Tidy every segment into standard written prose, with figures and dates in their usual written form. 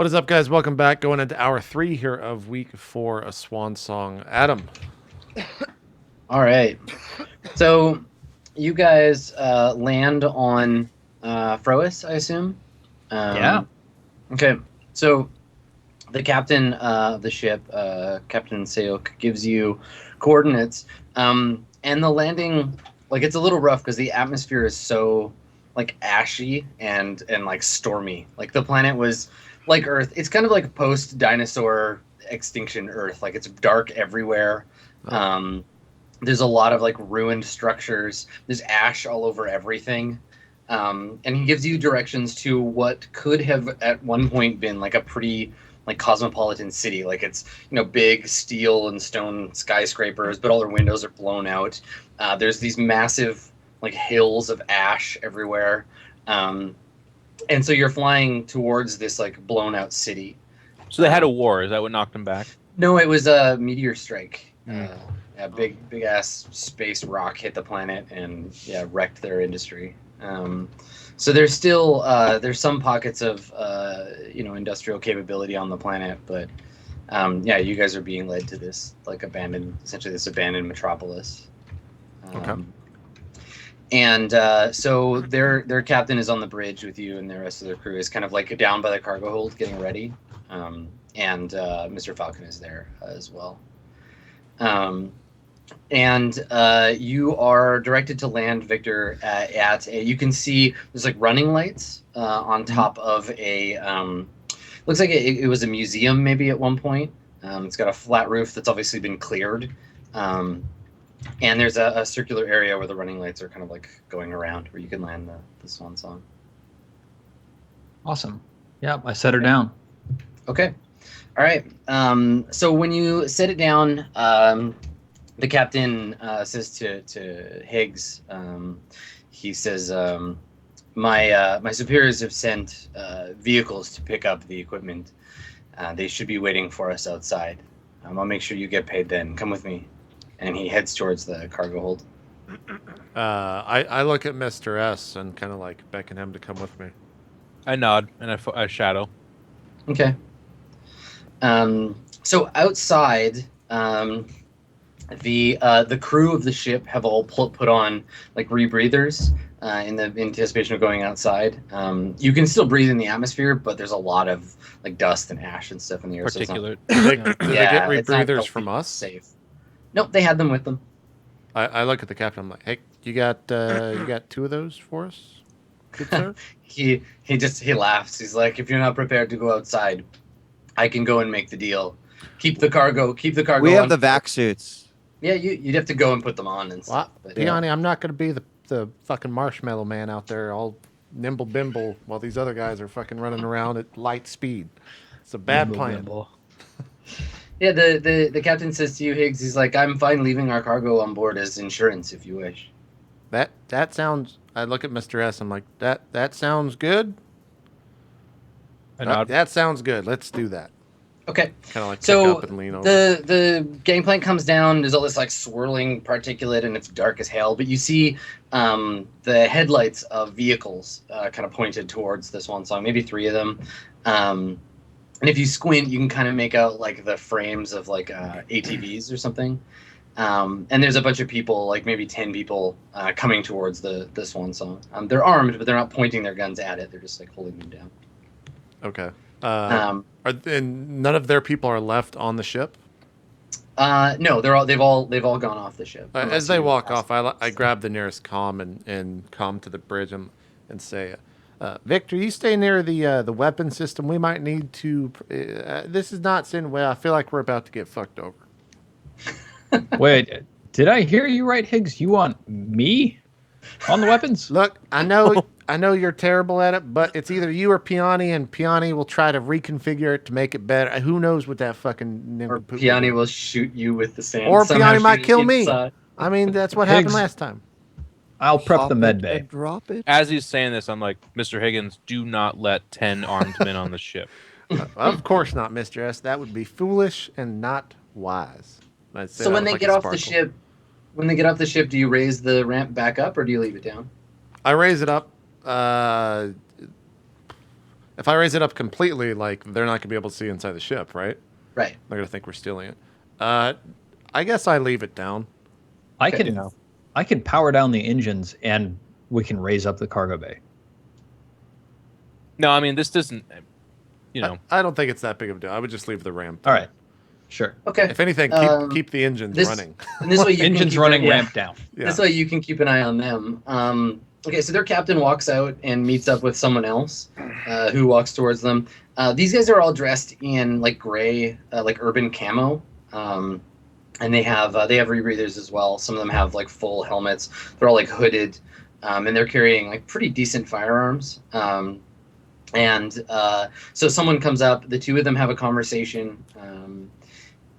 What is up, guys? Welcome back. Going into hour 3 here of week 4 of Swan Song. Adam. All right. So you guys land on Frois, I assume? Yeah. Okay. So the captain of the ship, Captain Seok, gives you coordinates. And the landing, like, it's a little rough because the atmosphere is so, like, ashy and like, stormy. Like, the planet was like Earth. It's kind of like post-dinosaur extinction Earth. Like, it's dark everywhere. There's a lot of, like, ruined structures. There's ash all over everything. And he gives you directions to what could have at one point been, like, a pretty, like, cosmopolitan city. Like, it's, big steel and stone skyscrapers, but all their windows are blown out. There's these massive, like, hills of ash everywhere. And so you're flying towards this, like, blown out city. So they had a war. Is that what knocked them back? No, it was a meteor strike. A big ass space rock hit the planet and wrecked their industry. So there's still there's some pockets of industrial capability on the planet, but you guys are being led to this, like, essentially this abandoned metropolis. Okay. And so their captain is on the bridge with you, and the rest of their crew is kind of, like, down by the cargo hold getting ready. And Mr. Falcon is there as well. And you are directed to land, Victor, you can see there's, like, running lights on top of a looks like it was a museum maybe at one point. It's got a flat roof that's obviously been cleared. And there's a circular area where the running lights are kind of, like, going around where you can land the Swan Song. Awesome. Yep, I set her down. Okay. All right. So when you set it down, the captain says to Higgs, he says, my superiors have sent vehicles to pick up the equipment. They should be waiting for us outside. I'll make sure you get paid then. Come with me. And he heads towards the cargo hold. I look at Mr. S and kind of, like, beckon him to come with me. I nod and I shadow. Okay. So outside, the crew of the ship have all put on, like, rebreathers in the anticipation of going outside. You can still breathe in the atmosphere, but there's a lot of, like, dust and ash and stuff in the air. Particulate. Do they get rebreathers from us? Safe. Nope, they had them with them. I look at the captain. I'm like, hey, you got 2 of those for us, good sir? He laughs. He's like, if you're not prepared to go outside, I can go and make the deal. Keep the cargo. We have the vac suits. Yeah, you'd have to go and put them on and stuff. Well, Peony, I'm not going to be the fucking marshmallow man out there all nimble bimble while these other guys are fucking running around at light speed. It's a bad plan. Yeah, the captain says to you, Higgs, he's like, I'm fine leaving our cargo on board as insurance if you wish. That sounds. I look at Mr. S. I'm like, that sounds good. That sounds good. Let's do that. Okay. Kind of like so pick up and lean over. The gangplank comes down. There's all this, like, swirling particulate, and it's dark as hell. But you see the headlights of vehicles kind of pointed towards the Swan Song. Maybe 3 of them. And if you squint, you can kind of make out, like, the frames of, like, ATVs or something. And there's a bunch of people, like maybe 10 people, coming towards the Swan Song. They're armed, but they're not pointing their guns at it. They're just, like, holding them down. Okay. And none of their people are left on the ship? No, they've all gone off the ship. As they walk off, I grab the nearest comm and comm to the bridge and say, Victor, you stay near the weapon system. We might need to. This is not sitting well. I feel like we're about to get fucked over. Wait, did I hear you right, Higgs? You want me on the weapons? Look, I know you're terrible at it, but it's either you or Peony, and Peony will try to reconfigure it to make it better. Who knows what that fucking... Or Peony will shoot you with the sand. Or Peony might kill me. I mean, that's what happened Higgs, last time. I'll prep the med bay. Drop it. As he's saying this, I'm like, Mr. Higgins, do not let 10 armed men on the ship. Of course not, Mr. S. That would be foolish and not wise. So when they get off the ship, do you raise the ramp back up or do you leave it down? I raise it up. As if I raise it up completely, like they're not gonna be able to see inside the ship, right? Right. They're gonna think we're stealing it. I guess I leave it down. I Okay. can I can power down the engines and we can raise up the cargo bay. No, I mean this doesn't. You know, I don't think it's that big of a deal. I would just leave the ramp. All right. Sure. Okay. If anything, keep the engines running. And this way you Engines can keep running, yeah. ramp down. Yeah. This way you can keep an eye on them. Okay, so their captain walks out and meets up with someone else who walks towards them. These guys are all dressed in like gray, like urban camo, and they have rebreathers as well. Some of them have like full helmets. They're all like hooded, and they're carrying like pretty decent firearms. And so someone comes up. The two of them have a conversation.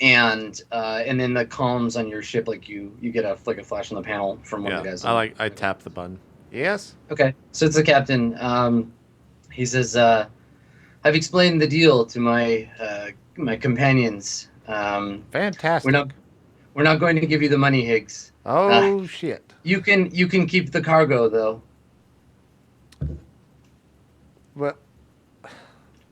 And then the comms on your ship, like you get a flash on the panel from one of the guys. I tap the button. Yes. Okay, so it's the captain. He says, "I've explained the deal to my my companions. Fantastic. We're not going to give you the money, Higgs. Oh shit. You can keep the cargo though." What?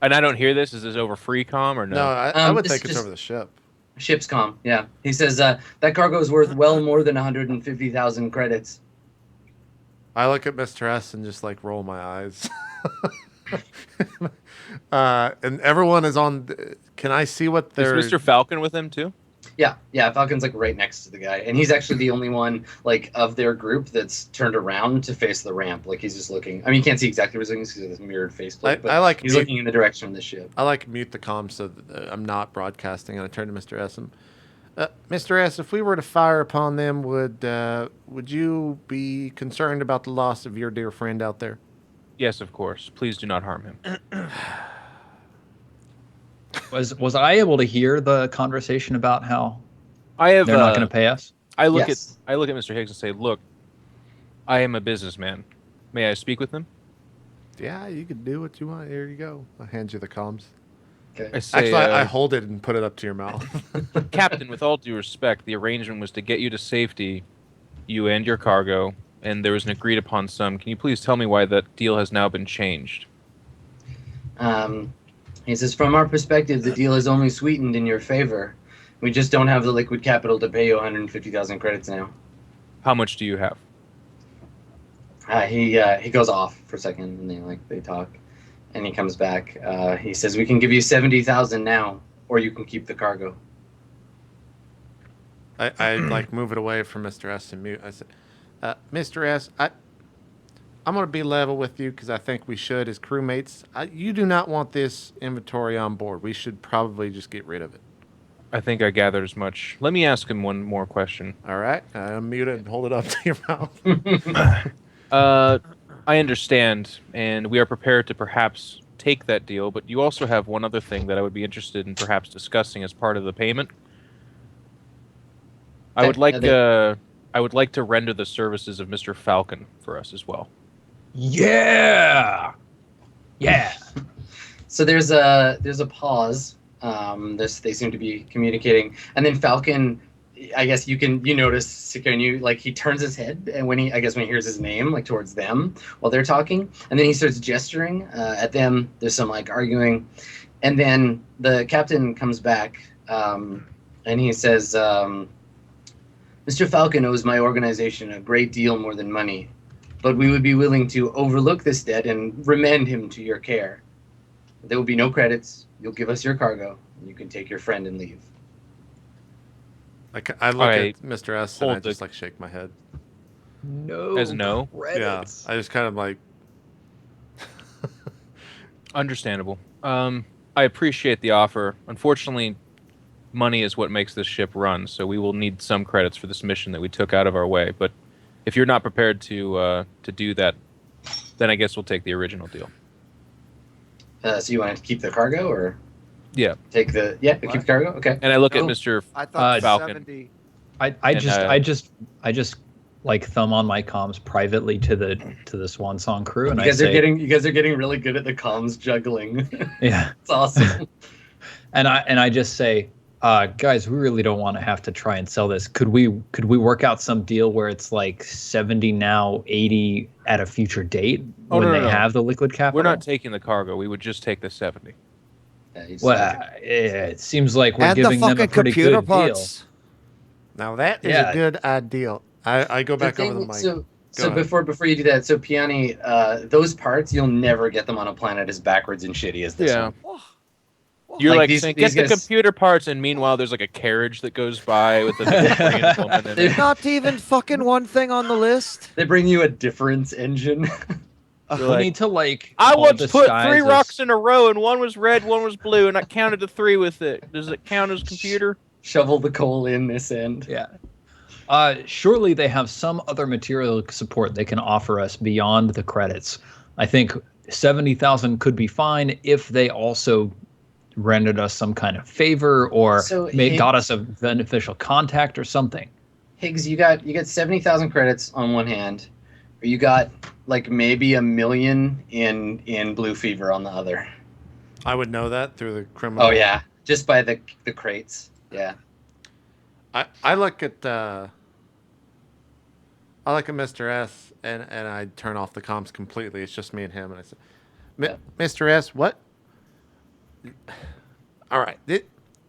and I don't hear this. Is this over free comm or no? No, I would this think is it's just- over the ship. Ship's comm. Yeah, he says that cargo is worth well more than 150,000 credits. I look at Mr. S and just like roll my eyes. And everyone is on. Can I see what Is they're? Mr. Falcon with him too? Yeah. Falcon's like right next to the guy, and he's actually the only one like of their group that's turned around to face the ramp. Like he's just looking. I mean, you can't see exactly where he's looking because of this mirrored faceplate. But I like he's looking in the direction of the ship. I like mute the comm so that I'm not broadcasting, and I turn to Mr. S. And, Mr. S, if we were to fire upon them, would you be concerned about the loss of your dear friend out there? Yes, of course. Please do not harm him. Was I able to hear the conversation about how I have. they're not going to pay us? I look Yes. at Mr. Higgs and say, "Look, I am a businessman. May I speak with him?" Yeah, you can do what you want. Here you go. I hand you the comms. Okay. I say, Actually, I hold it and put it up to your mouth. Captain, with all due respect, the arrangement was to get you to safety, you and your cargo, and there was an agreed upon sum. Can you please tell me why that deal has now been changed? He says, from our perspective, the deal is only sweetened in your favor. We just don't have the liquid capital to pay you 150,000 credits now. How much do you have? He goes off for a second, and they talk, and he comes back. He says, we can give you 70,000 now, or you can keep the cargo. I like move it away from Mr. S and mute. I said, Mr. S, I'm going to be level with you because I think we should as crewmates. You do not want this inventory on board. We should probably just get rid of it. I think I gathered as much. Let me ask him one more question. All right? Mute it and hold it up to your mouth. I understand, and we are prepared to perhaps take that deal, but you also have one other thing that I would be interested in perhaps discussing as part of the payment. I would like to render the services of Mr. Falcon for us as well. Yeah. So there's a pause. They seem to be communicating, and then Falcon, I guess you notice, he turns his head, and when he hears his name, like towards them while they're talking, and then he starts gesturing at them. There's some like arguing, and then the captain comes back, and he says, Mr. Falcon owes my organization a great deal more than money, but we would be willing to overlook this debt and remand him to your care. There will be no credits. You'll give us your cargo, and you can take your friend and leave. I look Alright, at Mr. S and I hold just like shake my head. No. As no? Credits. Yeah, I just kind of like. Understandable. I appreciate the offer. Unfortunately, money is what makes this ship run, so we will need some credits for this mission that we took out of our way. But if you're not prepared to do that, then I guess we'll take the original deal. So you want to keep the cargo, or Yeah. keep the cargo? Okay. And I look at Oh. Mr. I thought Falcon. 70. I And, just like thumb on my comms privately to the Swan Song crew, and You I guys say, are getting really good at the comms juggling. yeah, It's awesome. and I just say, Guys, we really don't want to have to try and sell this. Could we work out some deal where it's like 70 now, 80 at a future date when no, they no. have the liquid capital? We're not taking the cargo. We would just take the 70. Yeah, he's Well, like- it seems like we're And the giving them a fucking pretty computer good parts. Now that is Yeah. a good ideal. I go back over the mic. So Go ahead. before you do that, so Piani, those parts you'll never get them on a planet as backwards and shitty as this Yeah. one. You're Like, like, these- saying, these get the guys- computer parts, and meanwhile, there's like a carriage that goes by with a Victorian woman in it. Not even fucking one thing on the list. They bring you a difference engine. deal. You're We like, need to like. I all once put disguise 3 as- rocks in a row, and one was red, one was blue, and I counted to 3 with it. Does it count as computer? Shovel the coal in this end. Yeah. Surely they have some other material support they can offer us beyond the credits. I think 70,000 could be fine if they also rendered us some kind of favor or So got us a beneficial contact or something. Higgs, you got 70,000 credits on one hand, or you got like maybe 1 million in blue fever on the other. I would know that through the criminal. Oh yeah, just by the crates. Yeah. I look at Mr. S and I turn off the comms completely. It's just me and him, and I said, Yeah. "Mr. S, what? All right, you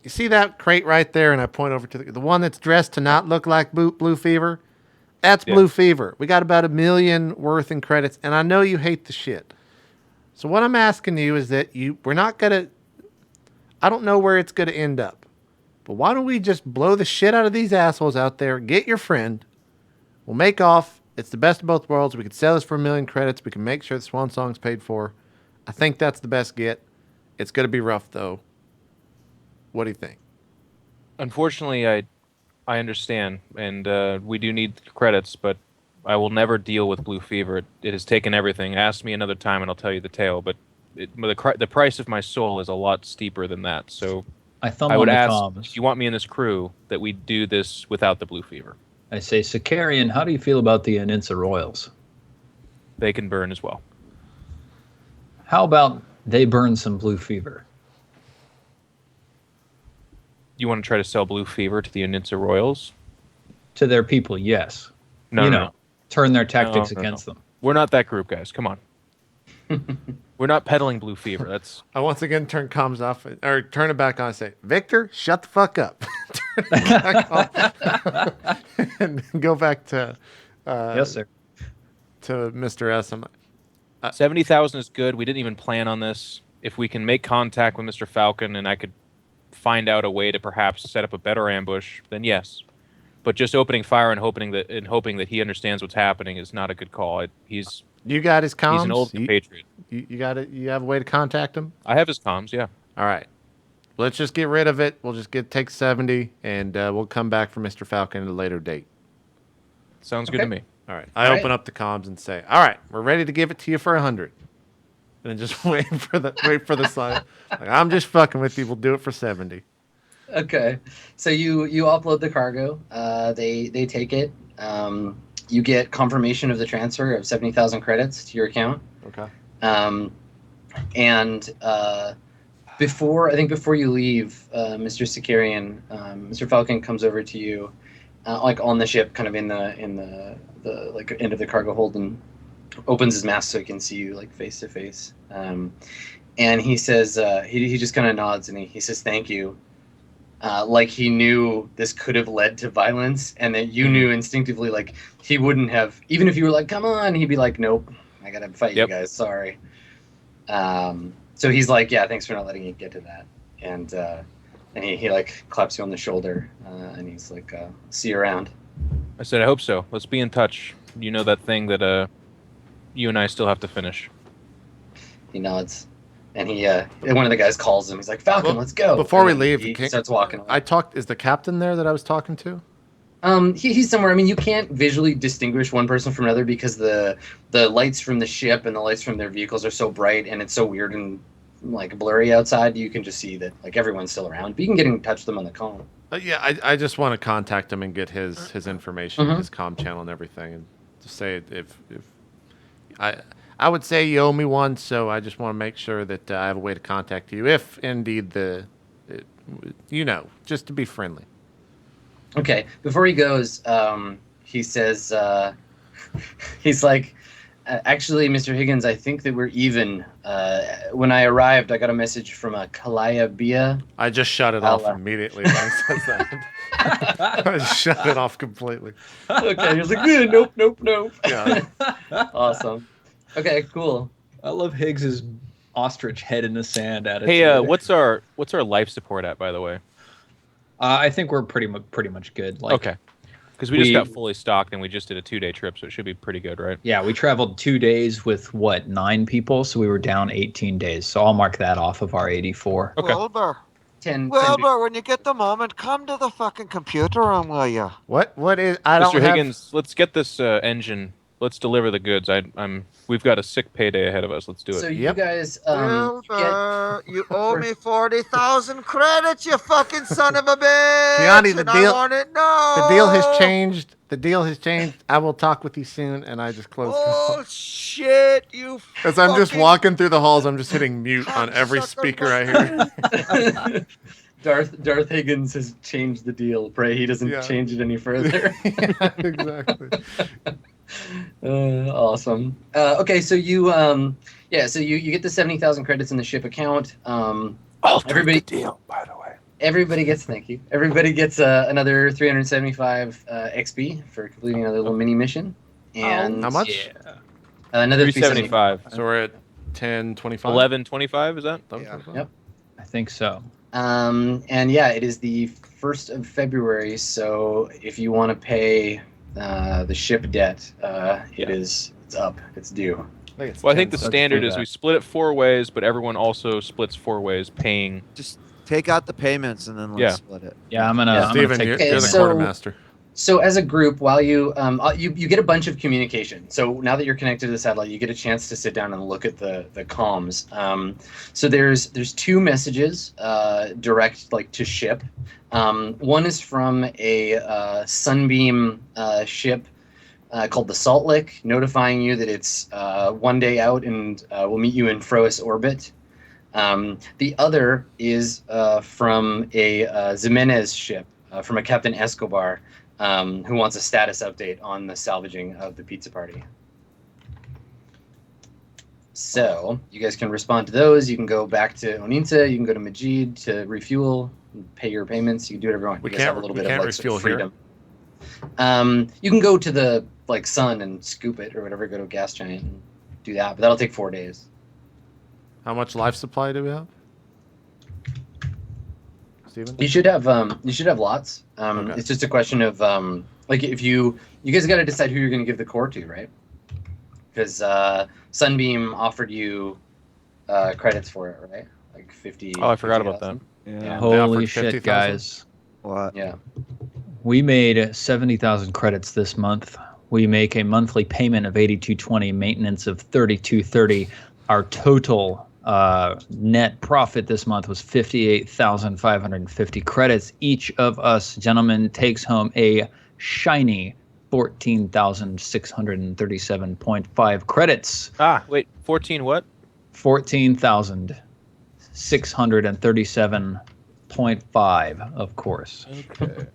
see that crate right there?" And I point over to the one that's dressed to not look like Blue Fever. That's Yeah. Blue Fever. We got about 1 million worth in credits, and I know you hate the shit. So what I'm asking you is that we're not gonna. I don't know where it's gonna end up, but why don't we just blow the shit out of these assholes out there? Get your friend. We'll make off. It's the best of both worlds. We could sell this for 1 million credits. We can make sure the Swan Song's paid for. I think that's the best get. It's gonna be rough though. What do you think? Unfortunately, I understand, and we do need credits, but I will never deal with Blue Fever. It has taken everything. Ask me another time, and I'll tell you the tale. But the price of my soul is a lot steeper than that. So I thumb I on would the ask comms. if you want me in this crew that we do this without the Blue Fever. I say, Sicarian, how do you feel about the Aninsa Royals? They can burn as well. How about they burn some blue fever? You want to try to sell Blue Fever to the Aninsa Royals? To their people, yes. No, you no, know, no. turn their tactics No, no, against no. them. We're not that group, guys. Come on. We're not peddling Blue Fever. That's I once again turn comms off or turn it back on and say, Victor, shut the fuck up. Turn it back off. And go back to Yes, sir. to Mr. S. I'm like, 70,000 is good. We didn't even plan on this. If we can make contact with Mr. Falcon and I could find out a way to perhaps set up a better ambush, then yes. But just opening fire and hoping that he understands what's happening is not a good call. He's you got his comms? an old compatriot. You got it. You have a way to contact him? I have his comms, yeah. All right. Let's just get rid of it. We'll just take 70, and we'll come back for Mr. Falcon at a later date. Sounds good to Okay. me. All right. I All open right. up the comms and say, "All right, we're ready to give it to you for 100." And then just wait for the sign. Like, I'm just fucking with you. We'll do it for 70. Okay, so you upload the cargo. They take it. You get confirmation of the transfer of 70,000 credits to your account. Okay. And before you leave, Mr. Sicarian, Mr. Falcon comes over to you, like on the ship, kind of in the like end of the cargo hold, and opens his mask so he can see you like face to face. And he says, he just kind of nods and he says thank you. Like he knew this could have led to violence, and that you knew instinctively, like he wouldn't have, even if you were like, "Come on," he'd be like, "Nope, I gotta fight Yep. you guys. Sorry." So he's like, "Yeah, thanks for not letting you get to that," and he like claps you on the shoulder, and he's like, "See you around." I said, I hope so. Let's be in touch. You know that thing that you and I still have to finish. He nods, and one of the guys calls him. He's like, "Falcon, Well, let's go." before And we then leave, he can't- starts walking away. Is the captain there that I was talking to? He's somewhere. I mean, you can't visually distinguish one person from another because the lights from the ship and the lights from their vehicles are so bright, and it's so weird and like blurry outside. You can just see that like everyone's still around. But you can get in touch with them on the call. Yeah, I just want to contact him and get his information, Mhm. his comm channel and everything, and just say if I would say you owe me one, so I just want to make sure that I have a way to contact you if indeed You know, just to be friendly. Okay. Before he goes, he says, he's like, actually, Mr. Higgins, I think that we're even. When I arrived, I got a message from a Kalaya Bia. I just shut it off immediately when he says that. I just shut it off completely. Okay, he was like, nope, nope, nope. Yeah. Awesome. Okay, cool. I love Higgs's ostrich head in the sand attitude. Hey, what's our life support at, by the way? I think we're pretty much good. Like, Okay. Because we just got fully stocked and we just did a 2-day trip, so it should be pretty good, right? Yeah, we traveled 2 days with, 9 people, so we were down 18 days. So I'll mark that off of our 84. Okay. Wilbur, 10. Wilbur, when you get the moment, come to the fucking computer room, will you? What is? I don't Mr. have. Higgins, let's get this engine. Let's deliver the goods. We've got a sick payday ahead of us. Let's do it. So you Yep. guys, Wilbur, you owe me 40,000 credits, you fucking son of a bitch. Keanu, the and deal- I want it now. The deal has changed. The deal has changed. I will talk with you soon, and I just closed. Oh shit, you. As I'm just fucking walking through the halls, I'm just hitting mute on every cocksucker speaker I hear. Darth Higgins has changed the deal. Pray he doesn't Yeah. change it any further. Yeah, exactly. Awesome. Okay, so you you get the 70,000 credits in the ship account. Everybody deal, by the way. Everybody gets thank you. Everybody gets another 375 XP for completing another little mini mission, and How much? Yeah. another 375. So we're at 10:25. 11:25, is that? Yeah. Yep. I think so. And yeah, it is the 1st of February. So if you want to pay the ship debt, it's up. It's due. Well, I think the 10. standard do is that. we split it 4 ways, but everyone also splits 4 ways, paying. Just take out the payments and then let's Yeah. split it. Yeah, I'm gonna. Yeah. I'm gonna Steven, take you're, the you're the so- quartermaster. So as a group, while you get a bunch of communication. So now that you're connected to the satellite, you get a chance to sit down and look at the comms. So there's 2 messages direct to ship. One is from a Sunbeam ship called the Salt Lick, notifying you that it's 1 day out and we'll meet you in Frois orbit. The other is from a Ximenez ship, from a Captain Escobar, who wants a status update on the salvaging of the pizza party. So you guys can respond to those. You can go back to Oninsa. You can go to Majid to refuel, pay your payments. You can do whatever you want. We You guys have can't- a little we bit can't of refuel here. freedom. You can go to the sun and scoop it or whatever. Go to a gas giant and do that, but that'll take 4 days. How much life supply do we have? Steven? You should have lots. Okay. It's just a question of if you guys got to decide who you're going to give the core to, right? Because Sunbeam offered you credits for it, right? Like 50. Oh, I forgot about that. 50,000. Yeah. They Holy offered shit, 50,000? guys! What? Yeah. We made 70,000 credits this month. We make a monthly payment of 82.20, maintenance of 32.30. Our total net profit this month was 58,550 credits. Each of us gentlemen takes home a shiny 14,637.5 credits. Ah, wait, 14 what? 14,637.5, of course. Okay.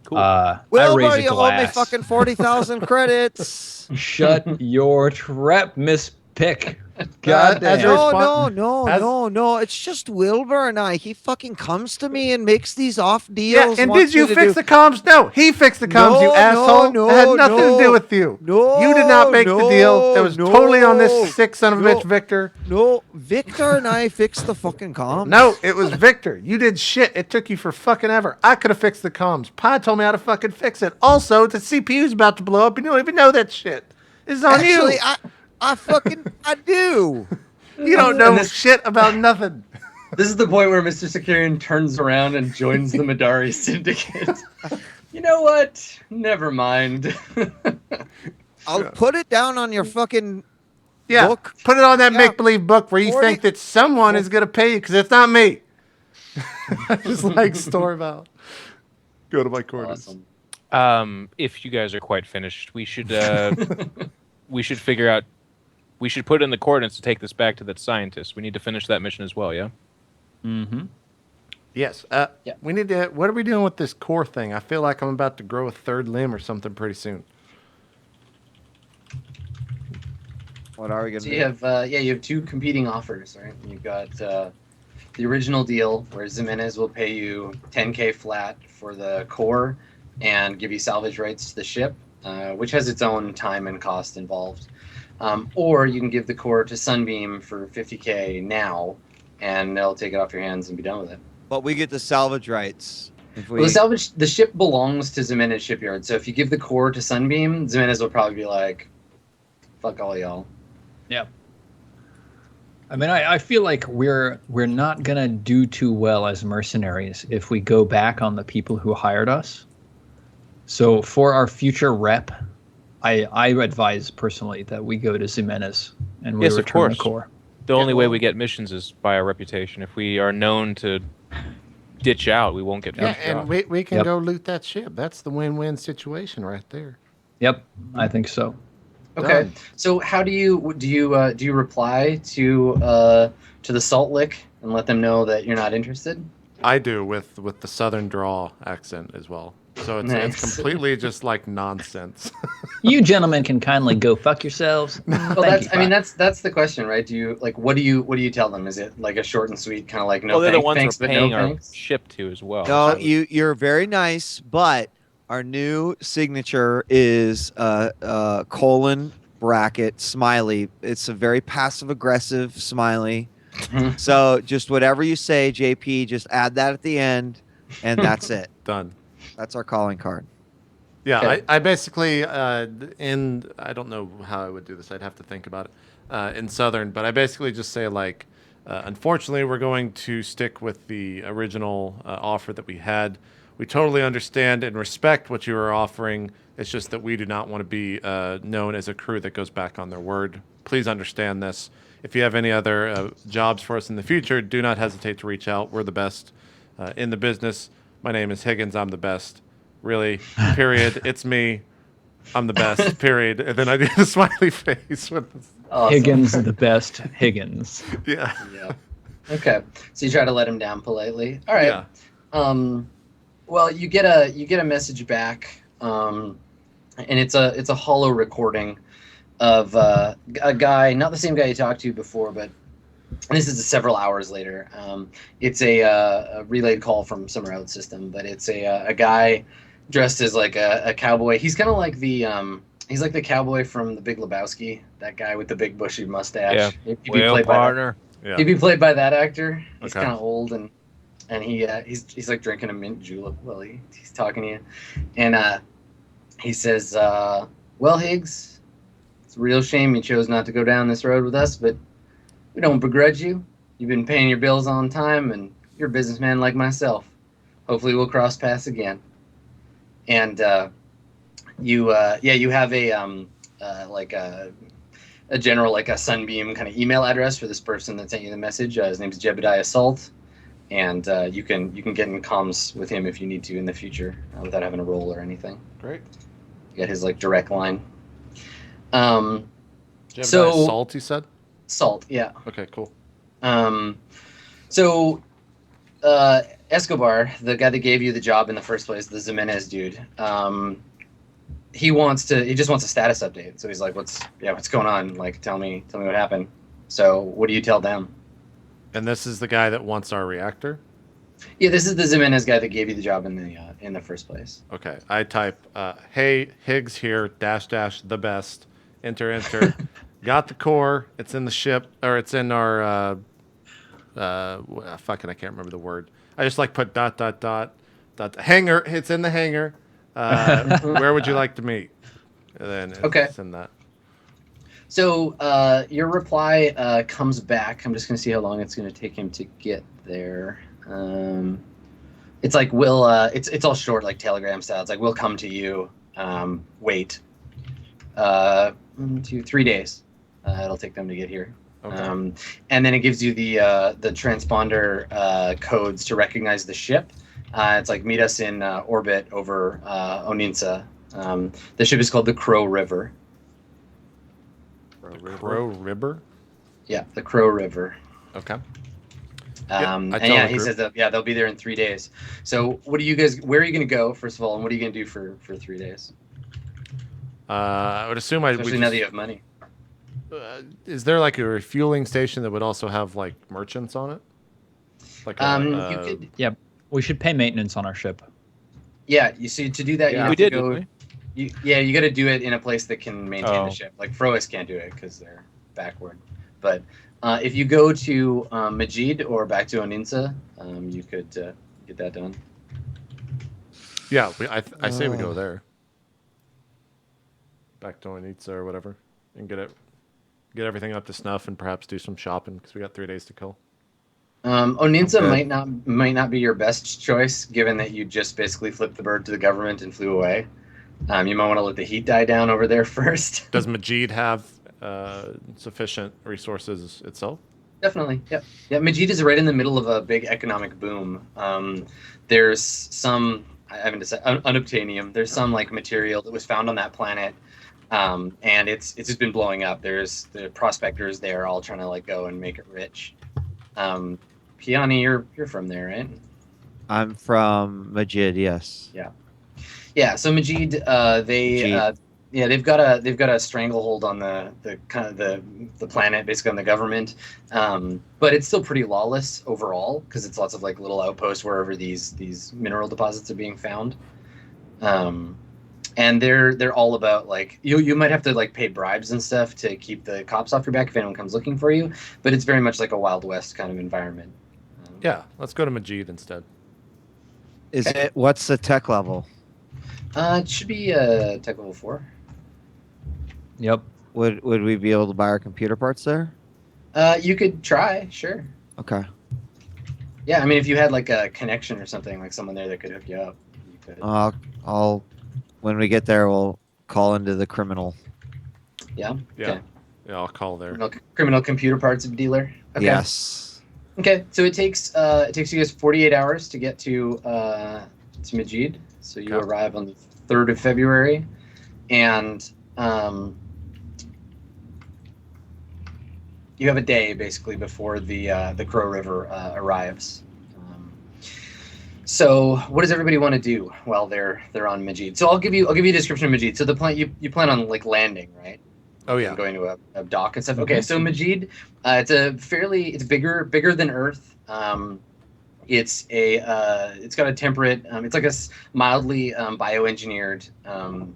Cool. I Wilbur, raise a you owe me glass. fucking 40,000 credits. Shut your trap, Miss Pick. as God a damn. No. It's just Wilbur and I. He fucking comes to me and makes these off Yeah, deals. and wants did you me to fix do- the comms? No, he fixed the comms, you No, asshole. no, it had nothing to no. do with you. No, You did not make the deal. It was no, totally on this sick son of a no. bitch, Victor. No, Victor and I fixed the fucking comms. No, it was Victor. You did shit. It took you for fucking ever. I could have fixed the comms. Pi told me how to fucking fix it. Also, the CPU's about to blow up, and you don't even know that shit. This is on Actually, you. I do. You don't know And this- shit about nothing. This is the point where Mr. Securian turns around and joins the Madari Syndicate. You know what? Never mind. I'll put it down on your fucking Yeah, book. put it on that Yeah. make-believe book where you 40 think that someone is going to pay you, because it's not me. I just like Storval. Go to my quarters. Awesome. If you guys are quite finished, we should figure out. We should put in the coordinates to take this back to that scientist. We need to finish that mission as well, yeah? Mm-hmm. Yes. Yeah. We need to. What are we doing with this core thing? I feel like I'm about to grow a third limb or something pretty soon. What are we gonna So do? you have you have two competing offers, right? You've got the original deal where Jimenez will pay you 10K flat for the core and give you salvage rights to the ship, which has its own time and cost involved. Or you can give the core to Sunbeam for 50K now, and they'll take it off your hands and be done with it. But we get the salvage rights. If we... Well, the ship belongs to Jimenez Shipyard, so if you give the core to Sunbeam, Jimenez will probably be like, "Fuck all y'all." Yeah. I mean, I feel like we're not gonna do too well as mercenaries if we go back on the people who hired us. So for our future rep, I advise personally that we go to Jimenez and we Yes, of return the course. core. The only way well- we get missions is by our reputation. If we are known to ditch out, we won't get Yeah, pushed and off. we can Yep. go loot that ship. That's the win-win situation right there. Yep, I think so. Okay. Done. So how do you reply to the Salt Lick and let them know that you're not interested? I do with the southern draw accent as well. So it's Nice. completely just like nonsense. You gentlemen can kindly go fuck yourselves. Well, Thank you, bye. that's the question, right? Do you like what do you tell them? Is it like a short and sweet kind of like no Well, they're the ones thanks, we're but paying no our thanks? ship to as well. No, So- you're very nice, but our new signature is colon bracket smiley. It's a very passive aggressive smiley. Mhm. So just whatever you say, JP, just add that at the end, and that's it. Done. That's our calling card. Yeah, Okay. I basically I don't know how I would do this. I'd have to think about it in Southern, but I basically just say like, unfortunately, we're going to stick with the original offer that we had. We totally understand and respect what you are offering. It's just that we do not want to be known as a crew that goes back on their word. Please understand this. If you have any other jobs for us in the future, do not hesitate to reach out. We're the best in the business. My name is Higgins. I'm the best. Really, period. It's me. I'm the best, period. And then I do the smiley face. Awesome. Higgins the best Higgins. Yeah. Yeah. Okay. So you try to let him down politely. All right. Yeah. Well, you get a message back, and it's a hollow recording of a guy, not the same guy you talked to before, but this is several hours later. It's a relayed call from some route system, but it's a guy dressed as like a cowboy. He's kind of like he's like the cowboy from The Big Lebowski, that guy with the big bushy mustache. Yeah. He'd be Well, played by partner. Yeah. He'd be played by that actor. He's Okay. kind of old and he's like drinking a mint julep while he's talking to you, and he says, "Well, Higgs, it's a real shame you chose not to go down this road with us, but we don't begrudge you. You've been paying your bills on time, and you're a businessman like myself. Hopefully, we'll cross paths again." And you have a general like a Sunbeam kind of email address for this person that sent you the message. His name's Jebediah Salt, and you can get in comms with him if you need to in the future without having to roll or anything. Great. You got his like direct line. Jebediah So- Salt, you said? Salt, yeah. Okay, cool. So Escobar, the guy that gave you the job in the first place, the Jimenez dude, he just wants a status update. So he's like, what's going on? Like, tell me what happened. So what do you tell them? And this is the guy that wants our reactor? Yeah, this is the Jimenez guy that gave you the job in the first place. Okay. I type, hey, Higgs here, -- the best. Enter. Got the core. It's in the ship, or it's in our, fucking, I can't remember the word. I just like put ... hangar. It's in the hangar. Where would you like to meet? And then Okay. send that. So your reply comes back. I'm just going to see how long it's going to take him to get there. It's like it's all short, like telegram style. It's like we'll come to you. Wait. 1, 2, 3 days. It'll take them to get here. Okay. And then it gives you the transponder codes to recognize the ship. It's like meet us in orbit over Oninsa. The ship is called the Crow River. Crow River? Yeah, the Crow River. Okay. I And tell yeah, the he group. says that they'll be there in 3 days. So what do you guys? Where are you going to go first of all, and what are you going to do for 3 days? I would assume we Especially now that you just. have money. Is there like a refueling station that would also have like merchants on it? Like You could. Yeah, we should pay maintenance on our ship. Yeah, you see, to do that, you Yeah. have We to did, go. didn't we? You got to do it in a place that can maintain Oh. the ship. Like Frois can't do it because they're backward. But if you go to Majid or back to Oninsa, you could get that done. Yeah, I say we go there. Back to Onitsa or whatever, and get everything up to snuff, and perhaps do some shopping because we got 3 days to kill. Oninsa Okay. might not be your best choice, given that you just basically flipped the bird to the government and flew away. You might want to let the heat die down over there first. Does Majid have sufficient resources itself? Definitely, yep. Yeah, Majid is right in the middle of a big economic boom. There's some, I haven't decided, unobtainium. There's some like material that was found on that planet, and it's just been blowing up. There's the prospectors there all trying to like go and make it rich. Kiani, you're from there, right? I'm from Majid. Yes. Yeah. So Majid, Majid. they've got a stranglehold on the kind of the planet, basically on the government. But it's still pretty lawless overall because it's lots of like little outposts wherever these mineral deposits are being found. And they're all about like you might have to like pay bribes and stuff to keep the cops off your back if anyone comes looking for you, but it's very much like a Wild West kind of environment. Yeah, let's go to Majid instead. Is it? What's the tech level? It should be Tech Level 4. Yep. Would we be able to buy our computer parts there? You could try, sure. Okay. Yeah, I mean, if you had like a connection or something, like someone there that could hook you up, you could. I'll when we get there, we'll call into the criminal. Yeah. Yeah, Okay. yeah, I'll call there. Criminal computer parts dealer. Okay. Yes. Okay, so it takes you guys 48 hours to get to Majid. So you Okay. arrive on the 3rd of February, and you have a day basically before the Crow River arrives. So what does everybody want to do while they're on Majid? So I'll give you a description of Majid. So the plan you plan on like landing, right? Oh And yeah, going to a dock and stuff. Okay, so Majid, it's bigger than Earth. It's got a temperate, it's like a mildly bioengineered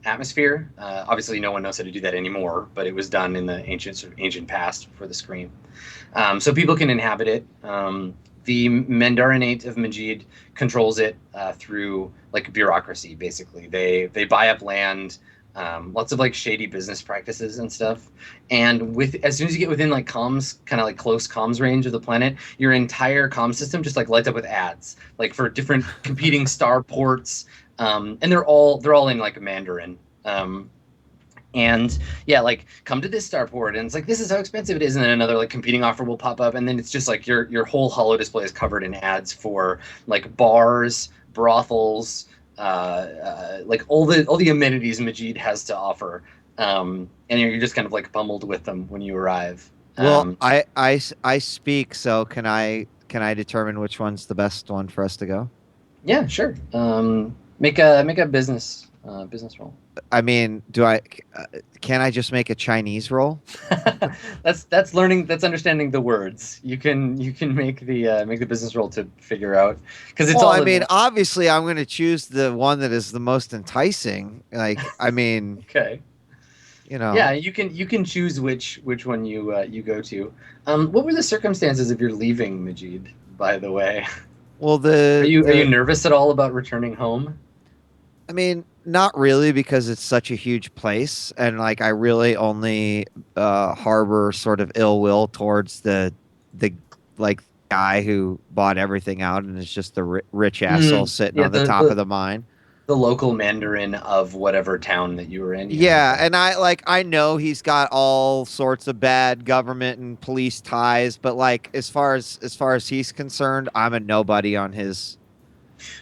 atmosphere. Obviously, no one knows how to do that anymore, but it was done in the ancient past for the screen. So people can inhabit it. The Mandarinate of Majid controls it through like bureaucracy. Basically, they buy up land. Lots of like shady business practices and stuff. And as soon as you get within like comms, kind of like close comms range of the planet, your entire comm system just like lights up with ads, like for different competing star ports. And they're all in like Mandarin. And yeah, like come to this starport, and it's like this is how expensive it is, and then another like competing offer will pop up, and then it's just like your whole holo display is covered in ads for like bars, brothels, like all the amenities Majid has to offer, and you're just kind of like pummeled with them when you arrive. Well, I speak, so can I determine which one's the best one for us to go? Yeah, sure. Make a business roll. I mean, can I just make a Chinese roll? That's learning. That's understanding the words. You can make the business roll to figure out because it's Well, all. I in mean, there. obviously, I'm going to choose the one that is the most enticing. Like, I mean, Okay. you know. Yeah, you can choose which one you go to. What were the circumstances of your leaving Majid, by the way? Well, Are you nervous at all about returning home? I mean, not really, because it's such a huge place, and like I really only harbor sort of ill will towards the like guy who bought everything out and is just the rich asshole sitting yeah, on the top of the mine. The local Mandarin of whatever town that you were in. Yeah, and I know he's got all sorts of bad government and police ties, but like as far as he's concerned, I'm a nobody on his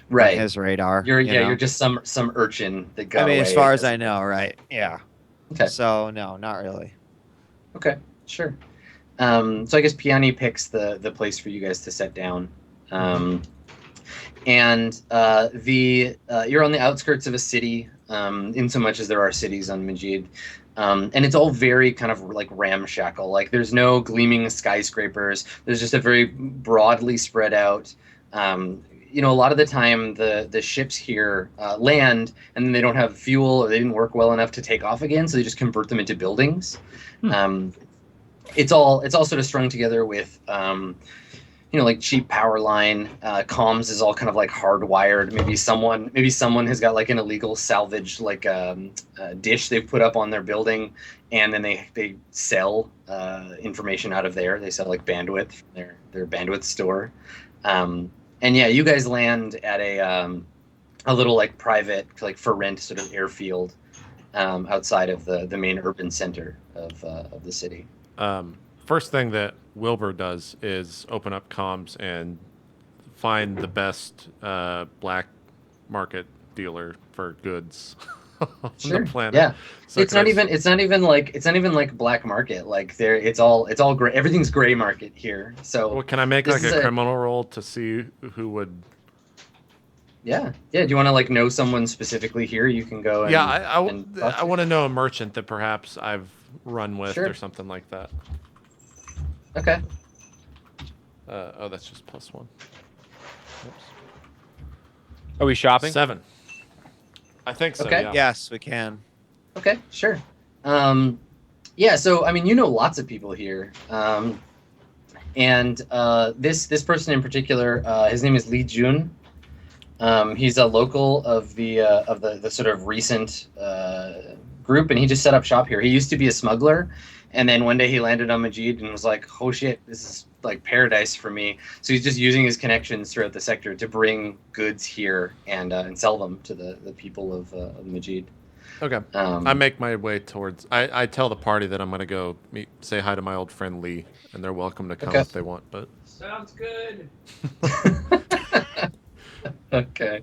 right. his radar. You're just some urchin that got I mean, away. as far as I know, right? Yeah. Okay. So no, not really. Okay, sure. So I guess Piani picks the place for you guys to set down. And you're on the outskirts of a city, in so much as there are cities on Majid. And it's all very kind of like ramshackle. Like there's no gleaming skyscrapers. There's just a very broadly spread out. A lot of the time the ships here land and then they don't have fuel or they didn't work well enough to take off again, so they just convert them into buildings. It's all sort of strung together with like cheap power line. Comms is all kind of like hardwired. Maybe someone has got like an illegal salvage like dish they've put up on their building, and then they sell information out of there. They sell like bandwidth from their bandwidth store. And yeah, you guys land at a little like private like for rent sort of airfield outside of the main urban center of the city. First thing that Wilbur does is open up comms and find the best black market dealer for goods on the planet. Yeah, so it's not even like black market. Like it's all gray. Everything's gray market here. So well, can I make like a criminal roll to see who would? Yeah. Do you want to like know someone specifically here? You can go. And, yeah, I want to know a merchant that perhaps I've run with or something like that. Okay. That's just +1. Oops. Are we shopping? 7. I think so. Okay. Yeah. Yes, we can. Okay, sure. Yeah, so I mean, lots of people here, and this person in particular, his name is Lee Jun. He's a local of the sort of recent group, and he just set up shop here. He used to be a smuggler, and then one day he landed on Majid and was like, "Oh shit, this is like paradise for me." So he's just using his connections throughout the sector to bring goods here and sell them to the people of Majid. Okay. I make my way towards. I tell the party that I'm gonna go say hi to my old friend Lee, and they're welcome to come if they want. But sounds good. Okay.